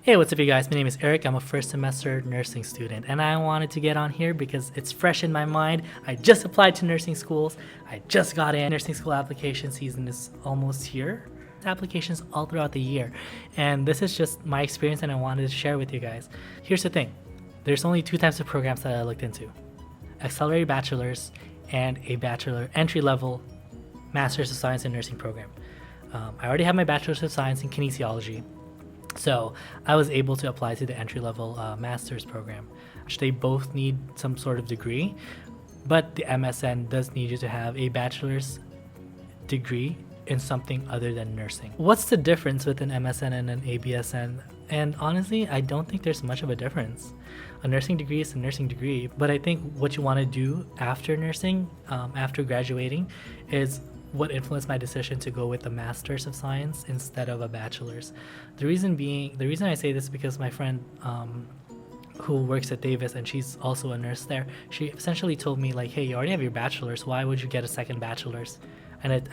Hey, what's up you guys? My name is Eric. I'm a first semester nursing student and I wanted to get on here because it's fresh in my mind. I just applied to nursing schools. I just got in. Nursing school application season is almost here. Applications all throughout the year. And this is just my experience and I wanted to share with you guys. Here's the thing. There's only two types of programs that I looked into. Accelerated bachelor's and a bachelor entry-level master's of science in nursing program. I already have my bachelor's of science in kinesiology. So I was able to apply to the entry-level master's program. They both need some sort of degree, but the MSN does need you to have a bachelor's degree in something other than nursing. What's the difference with an MSN and an ABSN? And honestly, I don't think there's much of a difference. A nursing degree is a nursing degree, but I think what you want to do after nursing, after graduating, is what influenced my decision to go with a master's of science instead of a bachelor's. The reason I say this is because my friend who works at Davis and she's also a nurse there, she essentially told me like, hey, you already have your bachelor's, why would you get a second bachelor's? And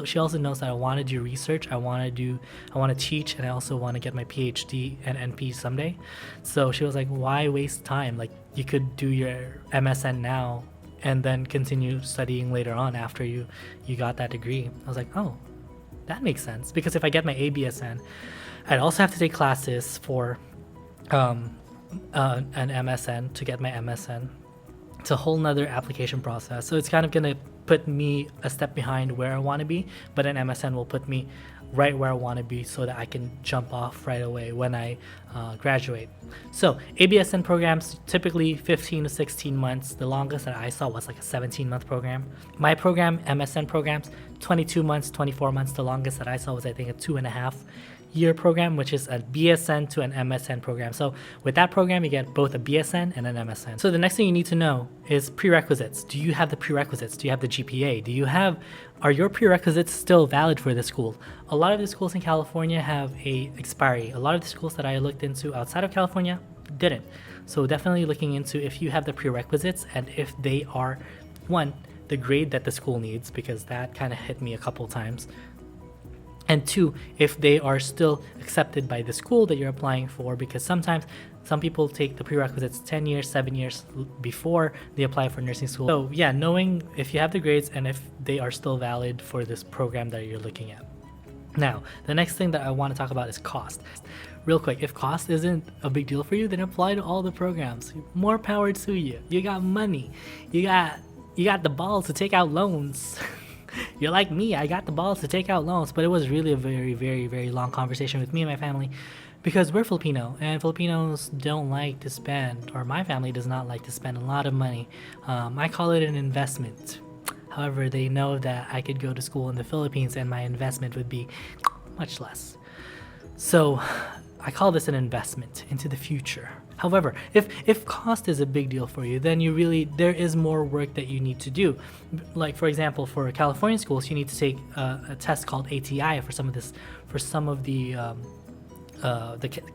she also knows that I want to do research, I want to teach, and I also want to get my PhD and NP someday. So she was like, why waste time? Like, you could do your MSN now and then continue studying later on after you got that degree. I was like, oh, that makes sense. Because if I get my ABSN, I'd also have to take classes for an MSN to get my MSN. It's a whole nother application process. So it's kind of gonna put me a step behind where I want to be, but an MSN will put me right where I want to be so that I can jump off right away when I graduate. So ABSN programs typically 15 to 16 months. The longest that I saw was like a 17-month program. My program, MSN programs, 22 months, 24 months. The longest that I saw was I think a 2.5-year program, which is a BSN to an MSN program. So with that program, you get both a BSN and an MSN. So the next thing you need to know is prerequisites. Do you have the prerequisites? Do you have the GPA? Are your prerequisites still valid for the school? A lot of the schools in California have a expiry. A lot of the schools that I looked into outside of California didn't. So definitely looking into if you have the prerequisites and if they are, one, the grade that the school needs, because that kind of hit me a couple times. And two, if they are still accepted by the school that you're applying for, because sometimes some people take the prerequisites 10 years, 7 years before they apply for nursing school. So yeah, knowing if you have the grades and if they are still valid for this program that you're looking at. Now, the next thing that I want to talk about is cost. Real quick, if cost isn't a big deal for you, then apply to all the programs. More power to you. You got money. You got the balls to take out loans. You're like me, I got the balls to take out loans, but it was really a very, very, very long conversation with me and my family because we're Filipino and Filipinos don't like to spend, or my family does not like to spend a lot of money. I call it an investment. However, they know that I could go to school in the Philippines and my investment would be much less. So I call this an investment into the future. However, if cost is a big deal for you, then there is more work that you need to do. Like for example, for California schools, you need to take a test called ATI for some of the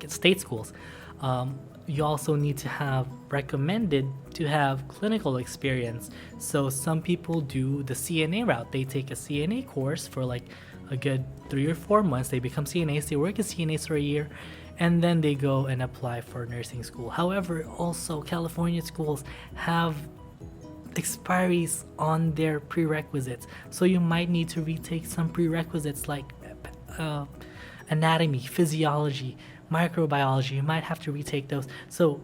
state schools. You also need to have recommended to have clinical experience. So some people do the CNA route. They take a CNA course for like a good 3 or 4 months. They become CNAs. They work as CNAs for a year. And then they go and apply for nursing school. However, also California schools have expiries on their prerequisites. So you might need to retake some prerequisites like anatomy, physiology, microbiology. You might have to retake those. So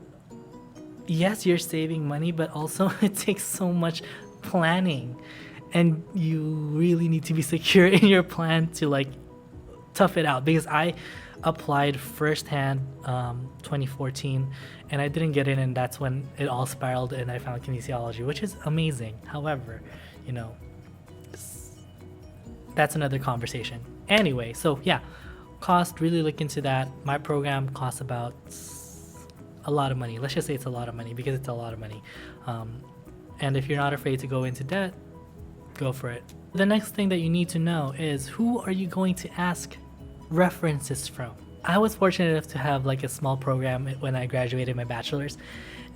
yes, you're saving money, but also it takes so much planning. And you really need to be secure in your plan to like tough it out, because I applied firsthand 2014 and I didn't get in, and that's when it all spiraled and I found kinesiology, which is amazing. However, that's another conversation. Anyway, so yeah, cost, really look into that. My program costs about a lot of money. Let's just say it's a lot of money because it's a lot of money. And if you're not afraid to go into debt, go for it. The next thing that you need to know is, who are you going to ask references from? I was fortunate enough to have like a small program when I graduated my bachelor's.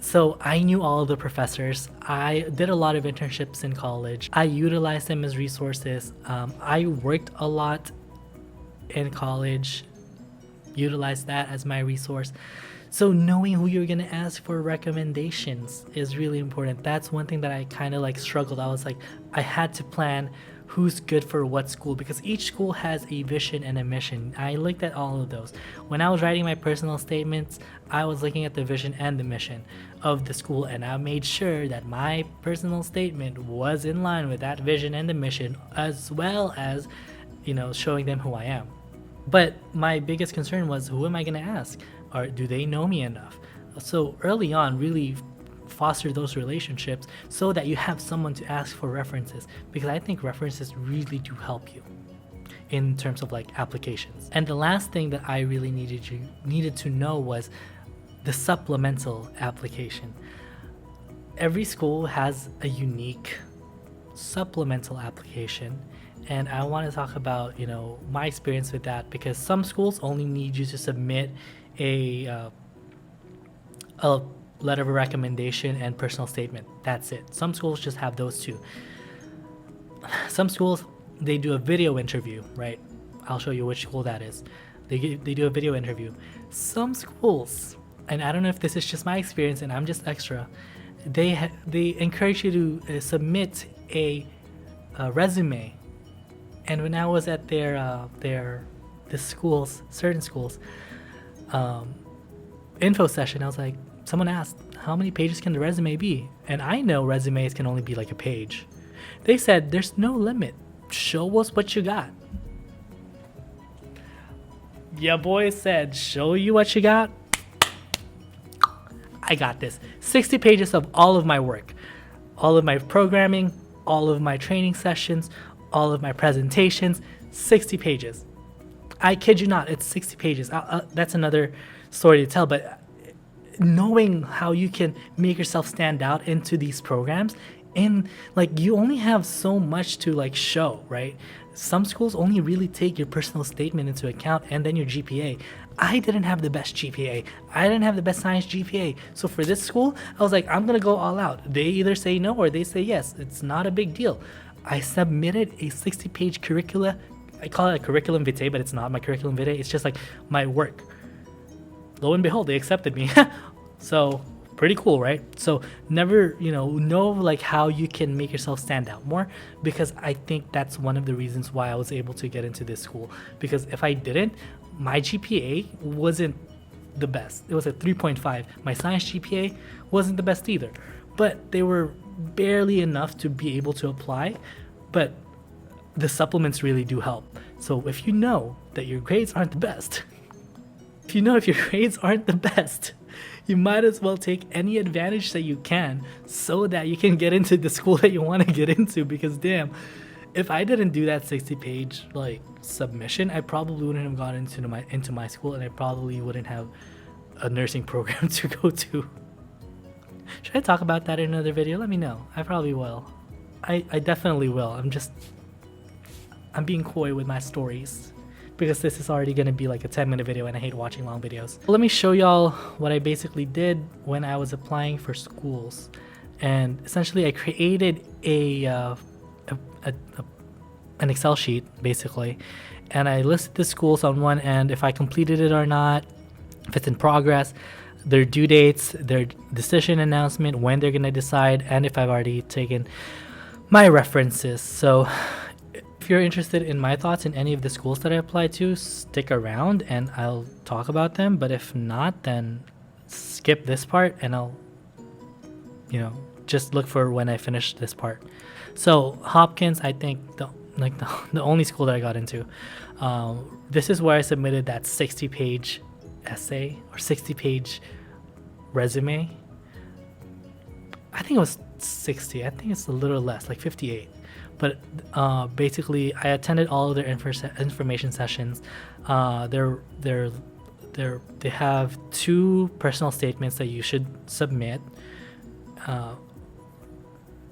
So I knew all of the professors. I did a lot of internships in college. I utilized them as resources. I worked a lot in college, utilize that as my resource. So knowing who you're going to ask for recommendations is really important. That's one thing that I kind of like struggled. I was like, I had to plan who's good for what school, because each school has a vision and a mission. I looked at all of those. When I was writing my personal statements, I was looking at the vision and the mission of the school, and I made sure that my personal statement was in line with that vision and the mission, as well as, showing them who I am. But my biggest concern was, who am I going to ask? Or do they know me enough? So early on, really foster those relationships so that you have someone to ask for references, because I think references really do help you in terms of like applications. And the last thing that I really needed to know was the supplemental application. Every school has a unique supplemental application, and I want to talk about my experience with that, because some schools only need you to submit a letter of recommendation and personal statement. That's it. Some schools just have those two. Some schools, they do a video interview, right? I'll show you which school that is. They do a video interview. Some schools, and I don't know if this is just my experience and I'm just extra, they encourage you to submit a resume. And when I was at certain schools info session, I was like, someone asked, how many pages can the resume be? And I know resumes can only be like a page. They said, there's no limit. Show us what you got. Yeah, boy said, show you what you got. I got this. 60 pages of all of my work, all of my programming, all of my training sessions, all of my presentations, 60 pages. I kid you not, it's 60 pages. That's another story to tell, but knowing how you can make yourself stand out into these programs, and like you only have so much to like show, right? Some schools only really take your personal statement into account and then your GPA. I didn't have the best GPA. I didn't have the best science GPA. So for this school, I was like, I'm gonna go all out. They either say no or they say yes. It's not a big deal. I submitted a 60-page curricula. I call it a curriculum vitae, but it's not my curriculum vitae. It's just like my work. Lo and behold, they accepted me. So pretty cool, right? So never, know like how you can make yourself stand out more, because I think that's one of the reasons why I was able to get into this school. Because if I didn't, my GPA wasn't the best. It was a 3.5. My science GPA wasn't the best either, but they were barely enough to be able to apply. But the supplements really do help. So if you know that your grades aren't the best, if your grades aren't the best, you might as well take any advantage that you can so that you can get into the school that you want to get into. Because damn, if I didn't do that 60-page like submission, I probably wouldn't have gotten into my school, and I probably wouldn't have a nursing program to go to. Should I talk about that in another video? Let me know. I probably will. I definitely will. I'm being coy with my stories, because this is already going to be like a 10-minute video and I hate watching long videos. Let me show y'all what I basically did when I was applying for schools. And essentially I created an Excel sheet basically, and I listed the schools on one end, if I completed it or not, if it's in progress, their due dates, their decision announcement, when they're going to decide, and if I've already taken my references. So if you're interested in my thoughts in any of the schools that I applied to, stick around and I'll talk about them. But if not, then skip this part and I'll, just look for when I finish this part. So Hopkins, I think the only school that I got into. This is where I submitted that 60-page essay or 60-page resume. I think it was 60. I think it's a little less, like 58. But basically, I attended all of their information sessions. They have 2 personal statements that you should submit.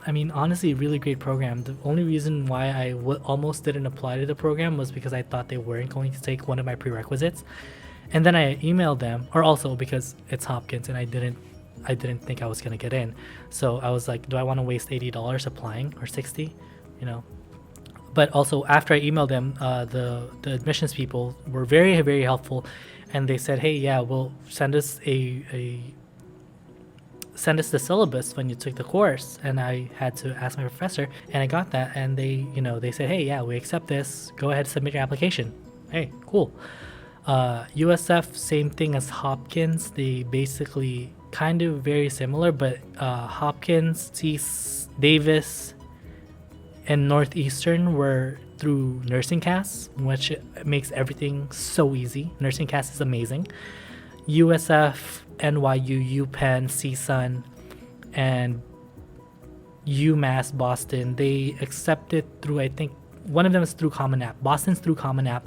Honestly, really great program. The only reason why I almost didn't apply to the program was because I thought they weren't going to take one of my prerequisites. And then I emailed them, or also because it's Hopkins and I didn't think I was going to get in. So I was like, do I want to waste $80 applying, or 60? But also after I emailed them, the admissions people were very, very helpful. and they said, hey, yeah, well, send us send us the syllabus when you took the course. And I had to ask my professor, and I got that, and they said, hey, yeah, we accept this, go ahead, submit your application. Hey, cool. USF, same thing as Hopkins. They basically kind of very similar, but Hopkins, Davis, and Northeastern were through nursing casts, which makes everything so easy. Nursing cast is amazing. USF, NYU, UPenn, CSUN, and UMass Boston, they accepted through, I think one of them is through Common App. Boston's through Common App.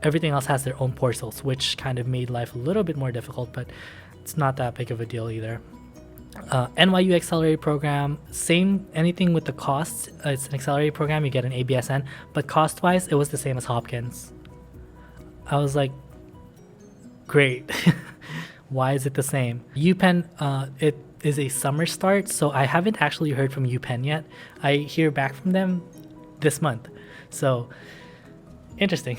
Everything else has their own portals, which kind of made life a little bit more difficult, but it's not that big of a deal either. NYU accelerated program, same, anything with the costs. It's an accelerated program, you get an ABSN, but cost wise, it was the same as Hopkins. I was like, great. Why is it the same? UPenn, it is a summer start, so I haven't actually heard from UPenn yet. I hear back from them this month. So, interesting.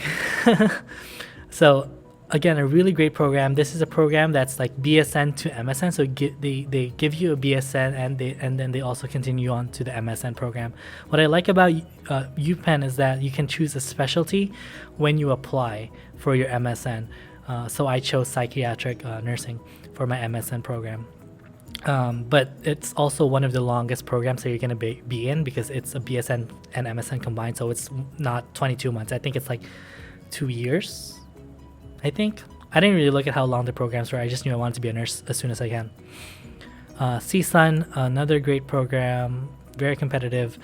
So, again, a really great program. This is a program that's like BSN to MSN. So they give you a BSN and then they also continue on to the MSN program. What I like about UPenn is that you can choose a specialty when you apply for your MSN. So I chose psychiatric nursing for my MSN program. But it's also one of the longest programs that you're going to be in, because it's a BSN and MSN combined. So it's not 22 months. I think it's like 2 years. I think. I didn't really look at how long the programs were. I just knew I wanted to be a nurse as soon as I can. CSUN, another great program, very competitive.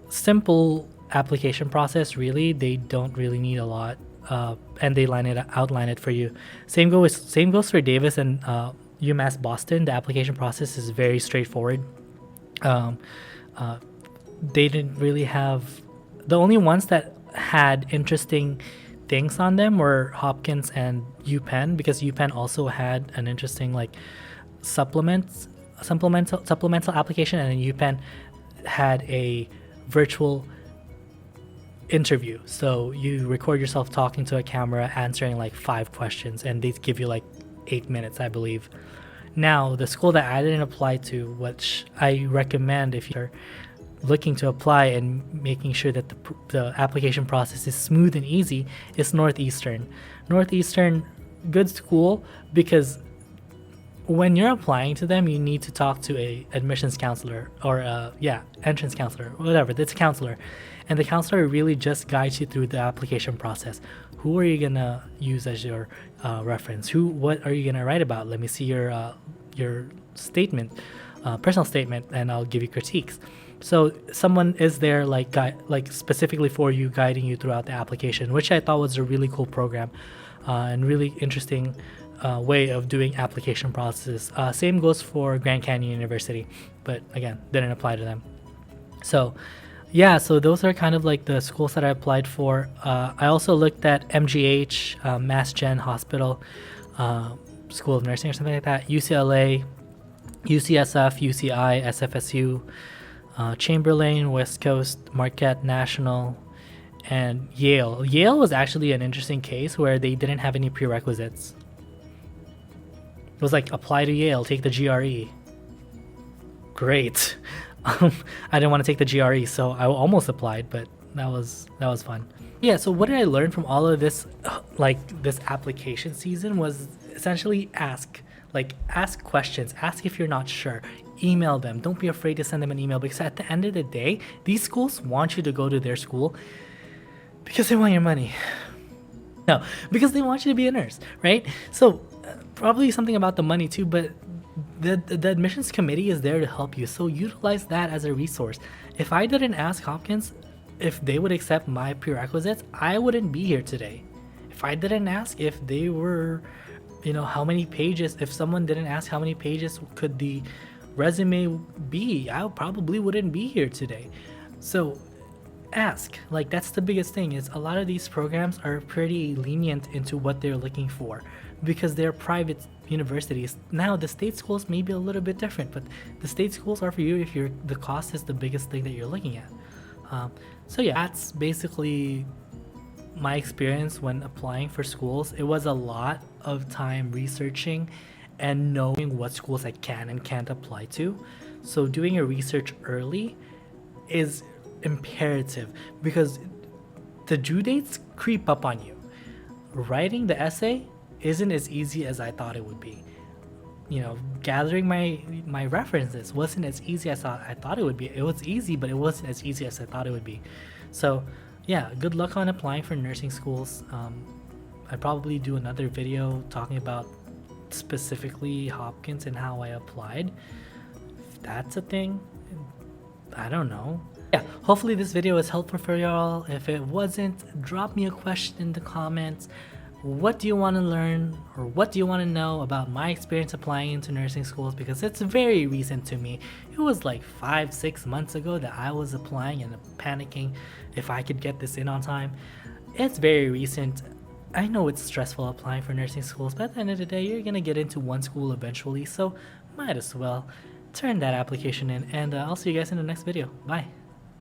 Simple application process, really. They don't really need a lot. And they outline it for you. Same goes for Davis and UMass Boston. The application process is very straightforward. They didn't really have... The only ones that had interesting things on them were Hopkins and UPenn, because UPenn also had an interesting like supplemental application, and then UPenn had a virtual interview. So you record yourself talking to a camera, answering like 5 questions, and they give you like 8 minutes, I believe. Now, the school that I didn't apply to, which I recommend if you're looking to apply and making sure that the application process is smooth and easy, is Northeastern. Northeastern, good school, because when you're applying to them, you need to talk to a admissions counselor or entrance counselor, whatever. It's a counselor, and the counselor really just guides you through the application process. Who are you gonna use as your reference? What are you gonna write about? Let me see your statement, personal statement, and I'll give you critiques. So someone is there like specifically for you, guiding you throughout the application, which I thought was a really cool program and really interesting way of doing application processes. Same goes for Grand Canyon University, but again, didn't apply to them. So yeah, so those are kind of like the schools that I applied for. I also looked at MGH, Mass Gen Hospital, School of Nursing or something like that, UCLA, UCSF, UCI, SFSU, Chamberlain, West Coast, Marquette, National, and Yale. Yale was actually an interesting case where they didn't have any prerequisites. It was like, apply to Yale, take the GRE. Great. I didn't want to take the GRE, so I almost applied, but that was fun. Yeah, so what did I learn from all of this, this application season, was essentially ask questions, ask if you're not sure, email them. Don't be afraid to send them an email, because at the end of the day, these schools want you to go to their school because they want your money. No, because they want you to be a nurse, right? So probably something about the money too, but the admissions committee is there to help you. So utilize that as a resource. If I didn't ask Hopkins if they would accept my prerequisites, I wouldn't be here today. If I didn't ask if they were, how many pages, if someone didn't ask how many pages could the resume be, I probably wouldn't be here today. So ask. That's the biggest thing, is a lot of these programs are pretty lenient into what they're looking for, because they're private universities. Now the state schools may be a little bit different, but the state schools are for you if the cost is the biggest thing that you're looking at. So yeah, that's basically my experience when applying for schools, it was a lot of time researching and knowing what schools I can and can't apply to. So doing your research early is imperative because the due dates creep up on you. Writing the essay isn't as easy as I thought it would be. Gathering my references wasn't as easy as I thought it would be. It was easy, but it wasn't as easy as I thought it would be. So yeah, good luck on applying for nursing schools. I'd probably do another video talking about specifically Hopkins and how I applied. If that's a thing, I don't know. Yeah, hopefully this video was helpful for y'all. If it wasn't, drop me a question in the comments. What do you want to learn, or what do you want to know about my experience applying into nursing schools? Because it's very recent to me. It was like 5-6 months ago that I was applying and panicking if I could get this in on time. It's very recent. I know it's stressful applying for nursing schools, but at the end of the day, you're gonna get into one school eventually, so might as well turn that application in. And I'll see you guys in the next video. Bye.